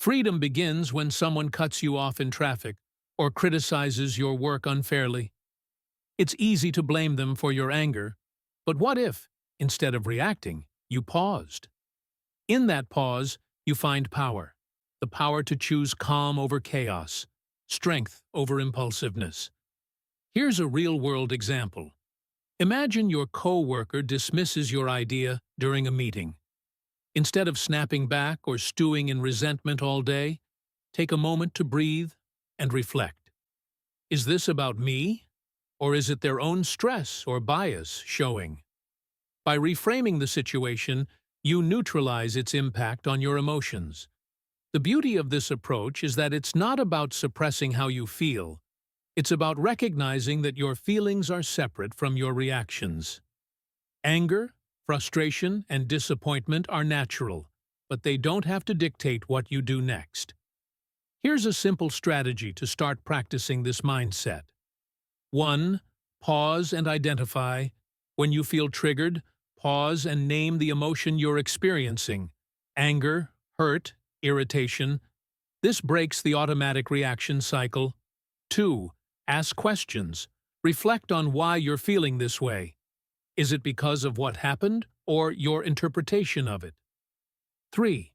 Freedom begins when someone cuts you off in traffic or criticizes your work unfairly. It's easy to blame them for your anger, but what if, instead of reacting, you paused? In that pause, you find power, the power to choose calm over chaos, strength over impulsiveness. Here's a real-world example. Imagine your co-worker dismisses your idea during a meeting. Instead of snapping back or stewing in resentment all day, take a moment to breathe and reflect. Is this about me, or is it their own stress or bias showing? By reframing the situation, you neutralize its impact on your emotions. The beauty of this approach is that it's not about suppressing how you feel. It's about recognizing that your feelings are separate from your reactions. Anger, frustration, and disappointment are natural, but they don't have to dictate what you do next. Here's a simple strategy to start practicing this mindset. 1. Pause and identify. When you feel triggered, pause and name the emotion you're experiencing. Anger, hurt, irritation. This breaks the automatic reaction cycle. 2. Ask questions. Reflect on why you're feeling this way. Is it because of what happened or your interpretation of it? 3.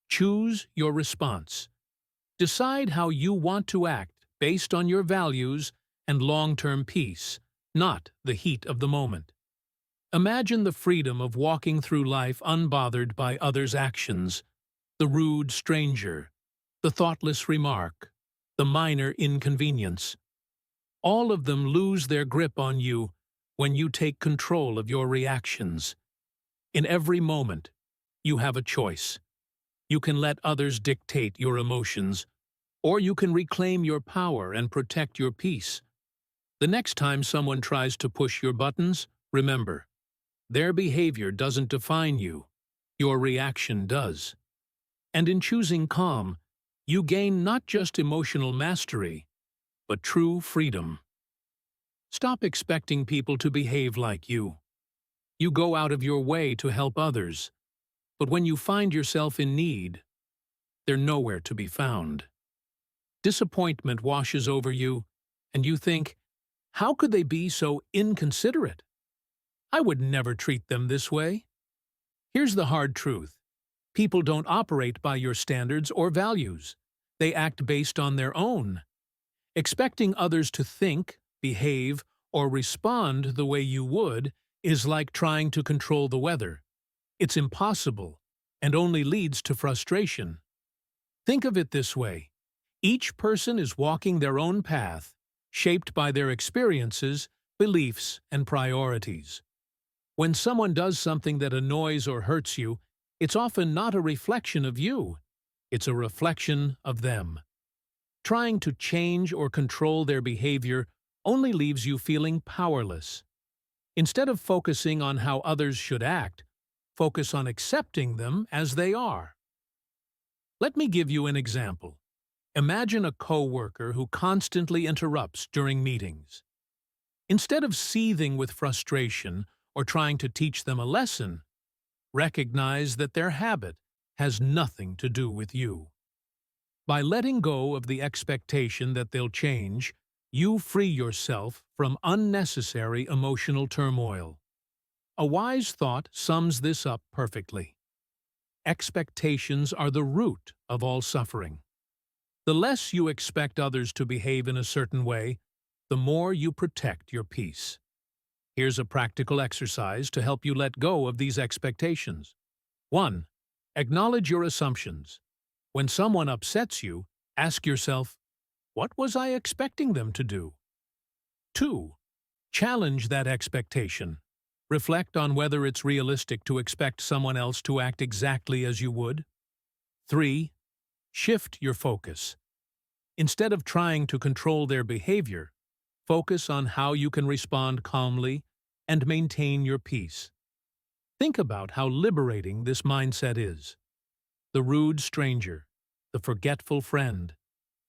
Choose your response. Decide how you want to act based on your values and long-term peace, not the heat of the moment. Imagine the freedom of walking through life unbothered by others' actions, the rude stranger, the thoughtless remark, the minor inconvenience. All of them lose their grip on you when you take control of your reactions. In every moment, you have a choice. You can let others dictate your emotions, or you can reclaim your power and protect your peace. The next time someone tries to push your buttons, remember, their behavior doesn't define you. Your reaction does. And in choosing calm, you gain not just emotional mastery, but true freedom. Stop expecting people to behave like you. You go out of your way to help others, but when you find yourself in need, they're nowhere to be found. Disappointment washes over you, and you think, how could they be so inconsiderate? I would never treat them this way. Here's the hard truth. People don't operate by your standards or values. They act based on their own. Expecting others to think, behave, or respond the way you would is like trying to control the weather. It's impossible and only leads to frustration. Think of it this way. Each person is walking their own path, shaped by their experiences, beliefs, and priorities. When someone does something that annoys or hurts you, it's often not a reflection of you. It's a reflection of them. Trying to change or control their behavior only leaves you feeling powerless. Instead of focusing on how others should act, focus on accepting them as they are. Let me give you an example. Imagine a co-worker who constantly interrupts during meetings. Instead of seething with frustration or trying to teach them a lesson, recognize that their habit has nothing to do with you. By letting go of the expectation that they'll change, you free yourself from unnecessary emotional turmoil. A wise thought sums this up perfectly. Expectations are the root of all suffering. The less you expect others to behave in a certain way, the more you protect your peace. Here's a practical exercise to help you let go of these expectations. 1. Acknowledge your assumptions. When someone upsets you, ask yourself, what was I expecting them to do? 2. Challenge that expectation. Reflect on whether it's realistic to expect someone else to act exactly as you would. 3. Shift your focus. Instead of trying to control their behavior, focus on how you can respond calmly and maintain your peace. Think about how liberating this mindset is. The rude stranger, the forgetful friend,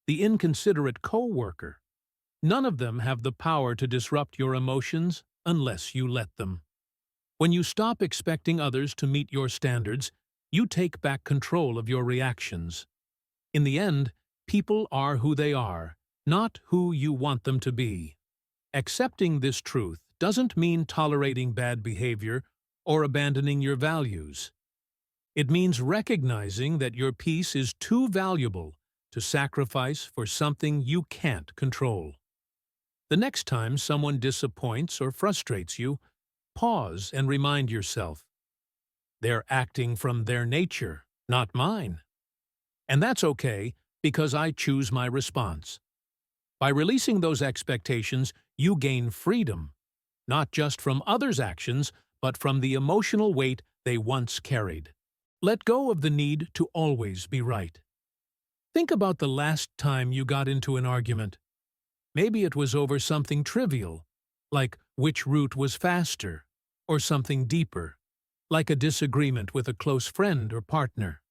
the inconsiderate co-worker. None of them have the power to disrupt your emotions unless you let them. When you stop expecting others to meet your standards, you take back control of your reactions. In the end, people are who they are, not who you want them to be. Accepting this truth doesn't mean tolerating bad behavior or abandoning your values. It means recognizing that your peace is too valuable to sacrifice for something you can't control. The next time someone disappoints or frustrates you, pause and remind yourself, they're acting from their nature, not mine. And that's okay, because I choose my response. By releasing those expectations, you gain freedom, not just from others' actions, but from the emotional weight they once carried. Let go of the need to always be right. Think about the last time you got into an argument. Maybe it was over something trivial, like which route was faster, or something deeper, like a disagreement with a close friend or partner.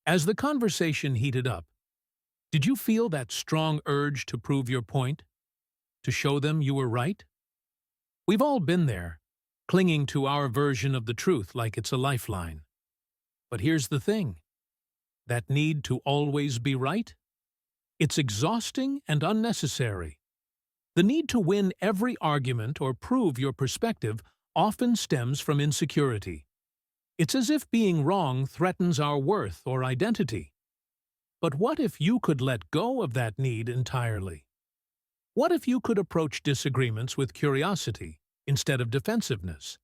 As the conversation heated up, did you feel that strong urge to prove your point? To show them you were right? We've all been there, clinging to our version of the truth like it's a lifeline. But here's the thing. That need to always be right? It's exhausting and unnecessary. The need to win every argument or prove your perspective often stems from insecurity. It's as if being wrong threatens our worth or identity. But what if you could let go of that need entirely? What if you could approach disagreements with curiosity instead of defensiveness?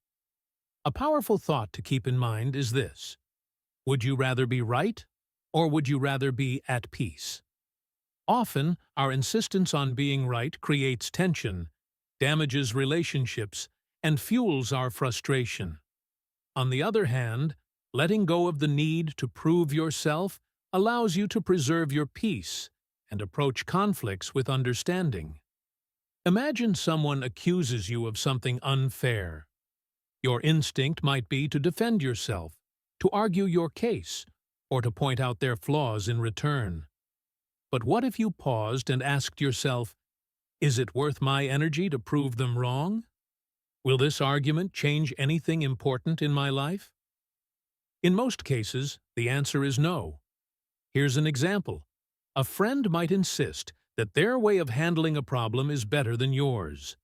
A powerful thought to keep in mind is this. Would you rather be right, or would you rather be at peace? Often, our insistence on being right creates tension, damages relationships, and fuels our frustration. On the other hand, letting go of the need to prove yourself allows you to preserve your peace and approach conflicts with understanding. Imagine someone accuses you of something unfair. Your instinct might be to defend yourself, to argue your case, or to point out their flaws in return. But what if you paused and asked yourself, is it worth my energy to prove them wrong? Will this argument change anything important in my life? In most cases, the answer is no. Here's an example. A friend might insist that their way of handling a problem is better than yours.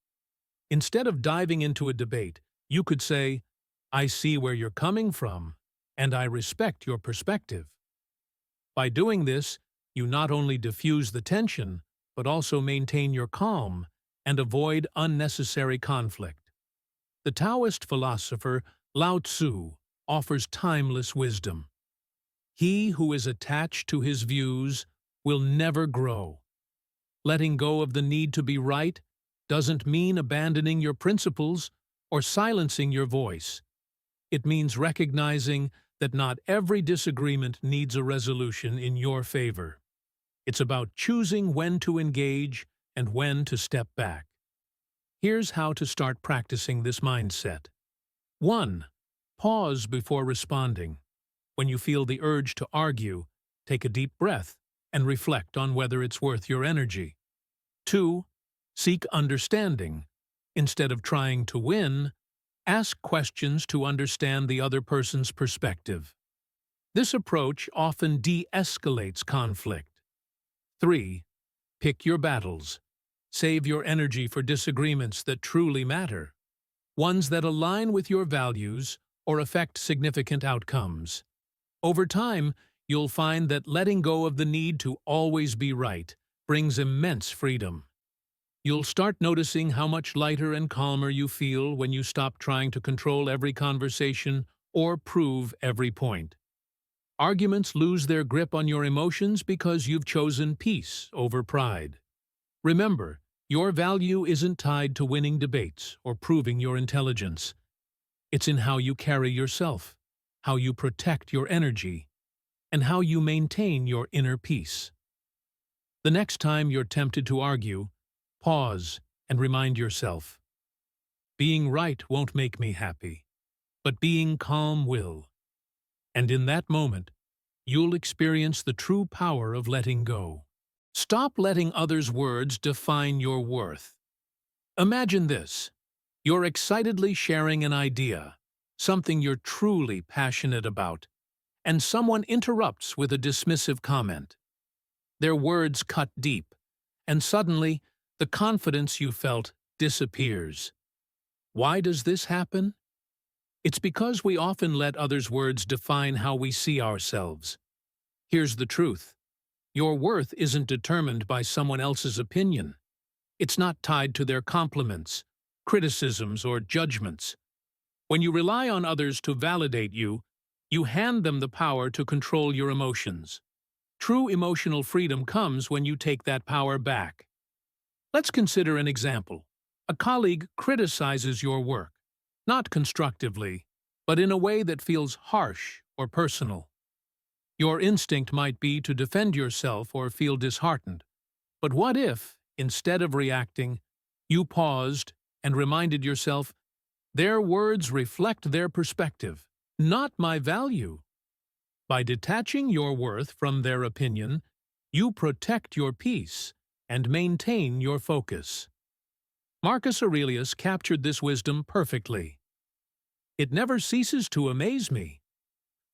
Instead of diving into a debate, you could say, I see where you're coming from, and I respect your perspective. By doing this, you not only diffuse the tension, but also maintain your calm and avoid unnecessary conflict. The Taoist philosopher Lao Tzu offers timeless wisdom. He who is attached to his views will never grow. Letting go of the need to be right doesn't mean abandoning your principles or silencing your voice. It means recognizing that not every disagreement needs a resolution in your favor. It's about choosing when to engage and when to step back. Here's how to start practicing this mindset. 1. Pause before responding. When you feel the urge to argue, take a deep breath and reflect on whether it's worth your energy. 2. Seek understanding. Instead of trying to win, ask questions to understand the other person's perspective. This approach often de-escalates conflict. 3. Pick your battles. Save your energy for disagreements that truly matter, ones that align with your values or affect significant outcomes. Over time, you'll find that letting go of the need to always be right brings immense freedom. You'll start noticing how much lighter and calmer you feel when you stop trying to control every conversation or prove every point. Arguments lose their grip on your emotions because you've chosen peace over pride. Remember, your value isn't tied to winning debates or proving your intelligence. It's in how you carry yourself, how you protect your energy, and how you maintain your inner peace. The next time you're tempted to argue, pause and remind yourself, being right won't make me happy, but being calm will. And in that moment, you'll experience the true power of letting go. Stop letting others' words define your worth. Imagine this. You're excitedly sharing an idea, something you're truly passionate about, and someone interrupts with a dismissive comment. Their words cut deep, and suddenly the confidence you felt disappears. Why does this happen? It's because we often let others' words define how we see ourselves. Here's the truth. Your worth isn't determined by someone else's opinion. It's not tied to their compliments, criticisms, or judgments. When you rely on others to validate you, you hand them the power to control your emotions. True emotional freedom comes when you take that power back. Let's consider an example. A colleague criticizes your work, not constructively, but in a way that feels harsh or personal. Your instinct might be to defend yourself or feel disheartened. But what if, instead of reacting, you paused and reminded yourself, their words reflect their perspective, not my value? By detaching your worth from their opinion, you protect your peace and maintain your focus. Marcus Aurelius captured this wisdom perfectly. It never ceases to amaze me.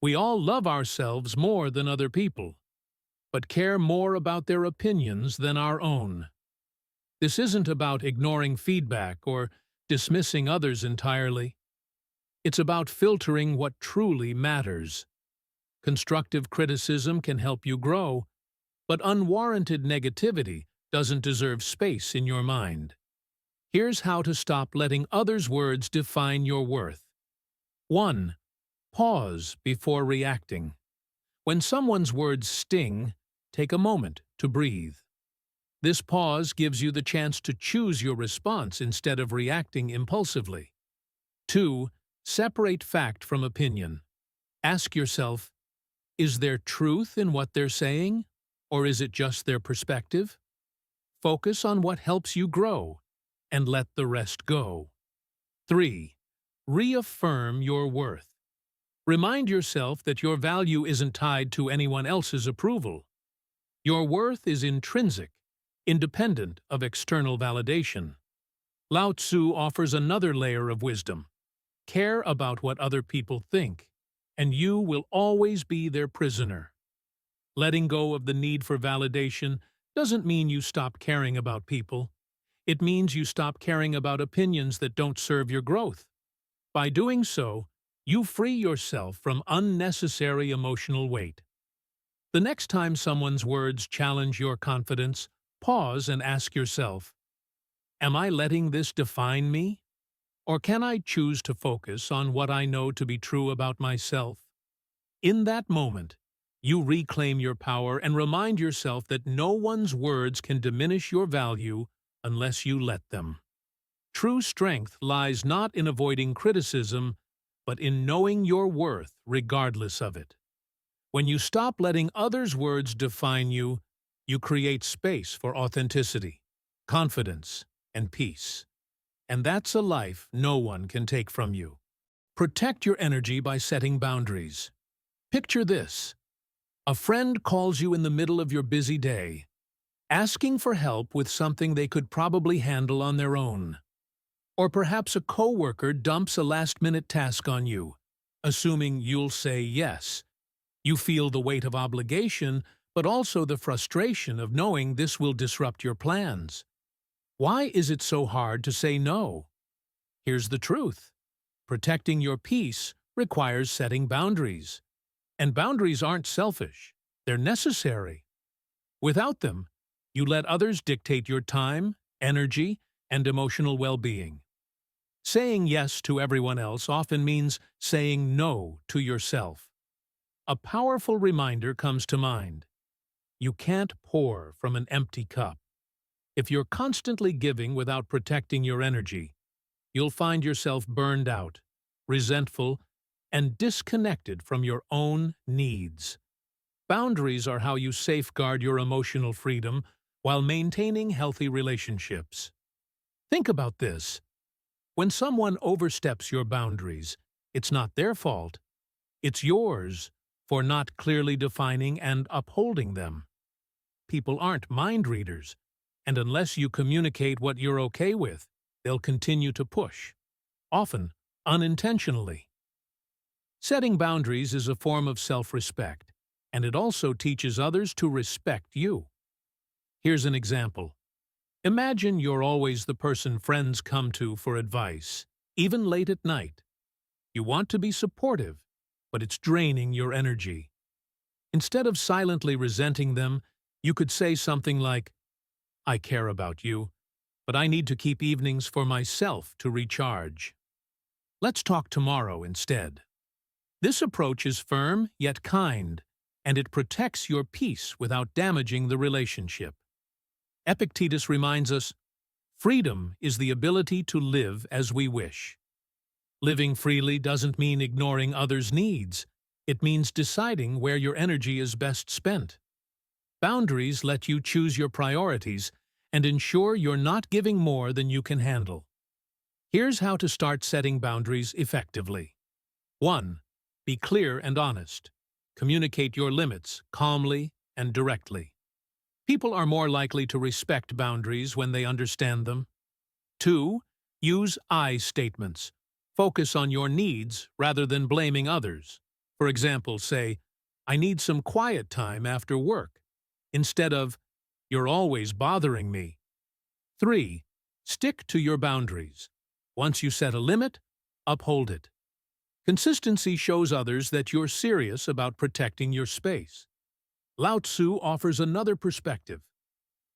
We all love ourselves more than other people, but care more about their opinions than our own. This isn't about ignoring feedback or dismissing others entirely. It's about filtering what truly matters. Constructive criticism can help you grow, but unwarranted negativity doesn't deserve space in your mind. Here's how to stop letting others' words define your worth. 1. Pause before reacting. When someone's words sting, take a moment to breathe. This pause gives you the chance to choose your response instead of reacting impulsively. 2. Separate fact from opinion. Ask yourself, is there truth in what they're saying, or is it just their perspective? Focus on what helps you grow, and let the rest go. 3. Reaffirm your worth. Remind yourself that your value isn't tied to anyone else's approval. Your worth is intrinsic, independent of external validation. Lao Tzu offers another layer of wisdom. Care about what other people think, and you will always be their prisoner. Letting go of the need for validation doesn't mean you stop caring about people. It means you stop caring about opinions that don't serve your growth. By doing so, you free yourself from unnecessary emotional weight. The next time someone's words challenge your confidence, pause and ask yourself, am I letting this define me? Or can I choose to focus on what I know to be true about myself? In that moment, you reclaim your power and remind yourself that no one's words can diminish your value unless you let them. True strength lies not in avoiding criticism, but in knowing your worth regardless of it. When you stop letting others' words define you, you create space for authenticity, confidence, and peace. And that's a life no one can take from you. Protect your energy by setting boundaries. Picture this. A friend calls you in the middle of your busy day, asking for help with something they could probably handle on their own. Or perhaps a coworker dumps a last-minute task on you, assuming you'll say yes. You feel the weight of obligation, but also the frustration of knowing this will disrupt your plans. Why is it so hard to say no? Here's the truth. Protecting your peace requires setting boundaries. And boundaries aren't selfish. They're necessary. Without them, you let others dictate your time, energy, and emotional well-being. Saying yes to everyone else often means saying no to yourself. A powerful reminder comes to mind. You can't pour from an empty cup. If you're constantly giving without protecting your energy, you'll find yourself burned out, resentful, and disconnected from your own needs. Boundaries are how you safeguard your emotional freedom while maintaining healthy relationships. Think about this. When someone oversteps your boundaries, it's not their fault. It's yours for not clearly defining and upholding them. People aren't mind readers, and unless you communicate what you're okay with, they'll continue to push, often unintentionally. Setting boundaries is a form of self-respect, and it also teaches others to respect you. Here's an example. Imagine you're always the person friends come to for advice, even late at night. You want to be supportive, but it's draining your energy. Instead of silently resenting them, you could say something like, "I care about you, but I need to keep evenings for myself to recharge. Let's talk tomorrow instead." This approach is firm yet kind, and it protects your peace without damaging the relationship. Epictetus reminds us, freedom is the ability to live as we wish. Living freely doesn't mean ignoring others' needs. It means deciding where your energy is best spent. Boundaries let you choose your priorities and ensure you're not giving more than you can handle. Here's how to start setting boundaries effectively. 1. Be clear and honest. Communicate your limits calmly and directly. People are more likely to respect boundaries when they understand them. 2. Use I statements. Focus on your needs rather than blaming others. For example, say, "I need some quiet time after work," instead of, "You're always bothering me." 3. Stick to your boundaries. Once you set a limit, uphold it. Consistency shows others that you're serious about protecting your space. Lao Tzu offers another perspective.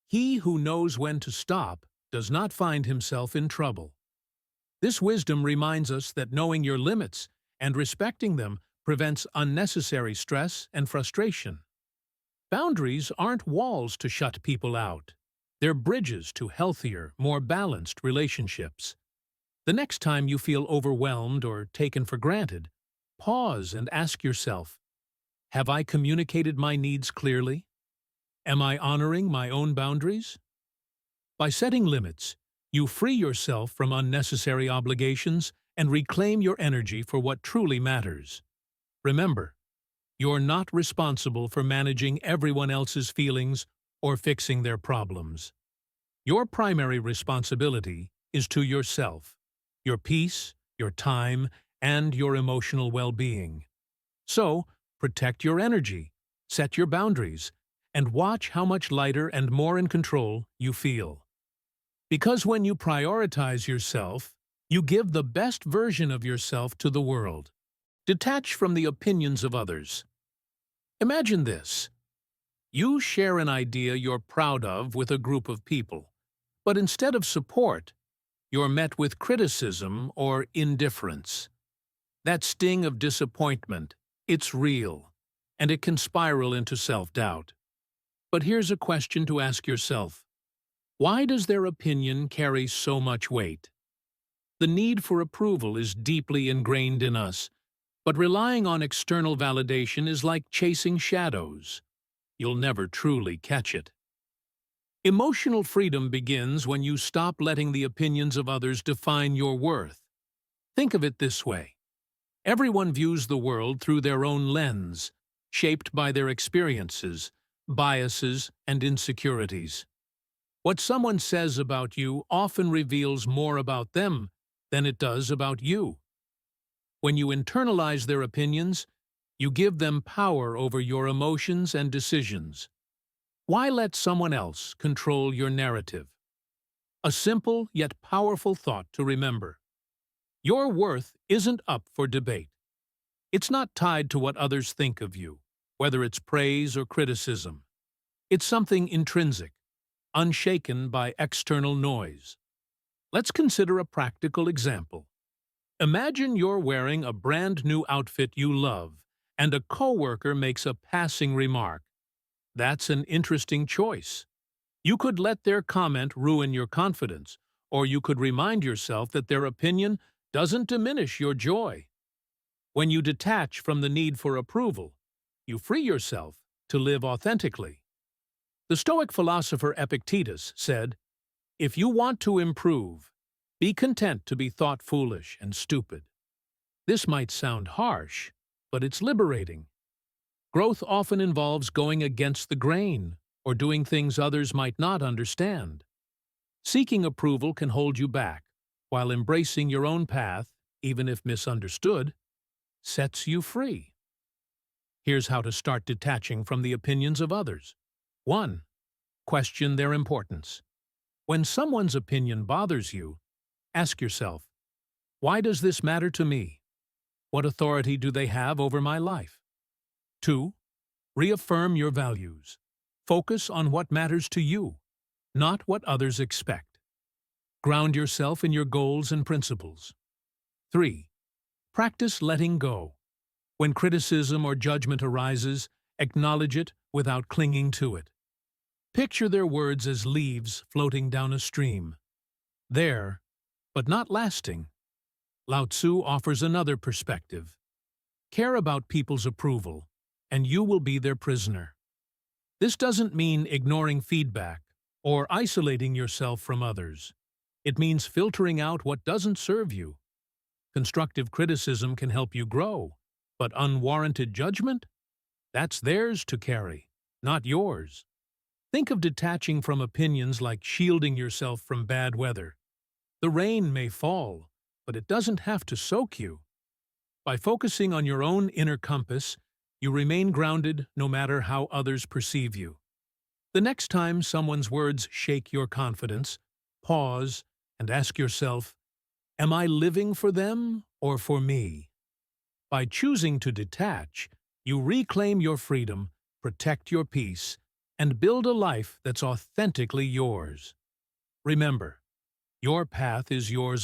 He who knows when to stop does not find himself in trouble. This wisdom reminds us that knowing your limits and respecting them prevents unnecessary stress and frustration. Boundaries aren't walls to shut people out. They're bridges to healthier, more balanced relationships. The next time you feel overwhelmed or taken for granted, pause and ask yourself, have I communicated my needs clearly? Am I honoring my own boundaries? By setting limits, you free yourself from unnecessary obligations and reclaim your energy for what truly matters. Remember, you're not responsible for managing everyone else's feelings or fixing their problems. Your primary responsibility is to yourself, your peace, your time, and your emotional well-being. So, protect your energy, set your boundaries, and watch how much lighter and more in control you feel. Because when you prioritize yourself, you give the best version of yourself to the world. Detach from the opinions of others. Imagine this. You share an idea you're proud of with a group of people, but instead of support, you're met with criticism or indifference. That sting of disappointment, it's real, and it can spiral into self-doubt. But here's a question to ask yourself. Why does their opinion carry so much weight? The need for approval is deeply ingrained in us, but relying on external validation is like chasing shadows. You'll never truly catch it. Emotional freedom begins when you stop letting the opinions of others define your worth. Think of it this way. Everyone views the world through their own lens, shaped by their experiences, biases, and insecurities. What someone says about you often reveals more about them than it does about you. When you internalize their opinions, you give them power over your emotions and decisions. Why let someone else control your narrative? A simple yet powerful thought to remember. Your worth isn't up for debate. It's not tied to what others think of you, whether it's praise or criticism. It's something intrinsic, unshaken by external noise. Let's consider a practical example. Imagine you're wearing a brand new outfit you love, and a coworker makes a passing remark. That's an interesting choice. You could let their comment ruin your confidence, or you could remind yourself that their opinion doesn't diminish your joy. When you detach from the need for approval, you free yourself to live authentically. The Stoic philosopher Epictetus said, "If you want to improve, be content to be thought foolish and stupid." This might sound harsh, but it's liberating. Growth often involves going against the grain or doing things others might not understand. Seeking approval can hold you back, while embracing your own path, even if misunderstood, sets you free. Here's how to start detaching from the opinions of others. 1. Question their importance. When someone's opinion bothers you, ask yourself, why does this matter to me? What authority do they have over my life? 2. Reaffirm your values. Focus on what matters to you, not what others expect. Ground yourself in your goals and principles. 3. Practice letting go. When criticism or judgment arises, acknowledge it without clinging to it. Picture their words as leaves floating down a stream. There, but not lasting. Lao Tzu offers another perspective. Care about people's approval, and you will be their prisoner. This doesn't mean ignoring feedback or isolating yourself from others. It means filtering out what doesn't serve you. Constructive criticism can help you grow, but unwarranted judgment? That's theirs to carry, not yours. Think of detaching from opinions like shielding yourself from bad weather. The rain may fall, but it doesn't have to soak you. By focusing on your own inner compass, you remain grounded no matter how others perceive you. The next time someone's words shake your confidence, pause and ask yourself, am I living for them or for me? By choosing to detach, you reclaim your freedom, protect your peace, and build a life that's authentically yours. Remember, your path is yours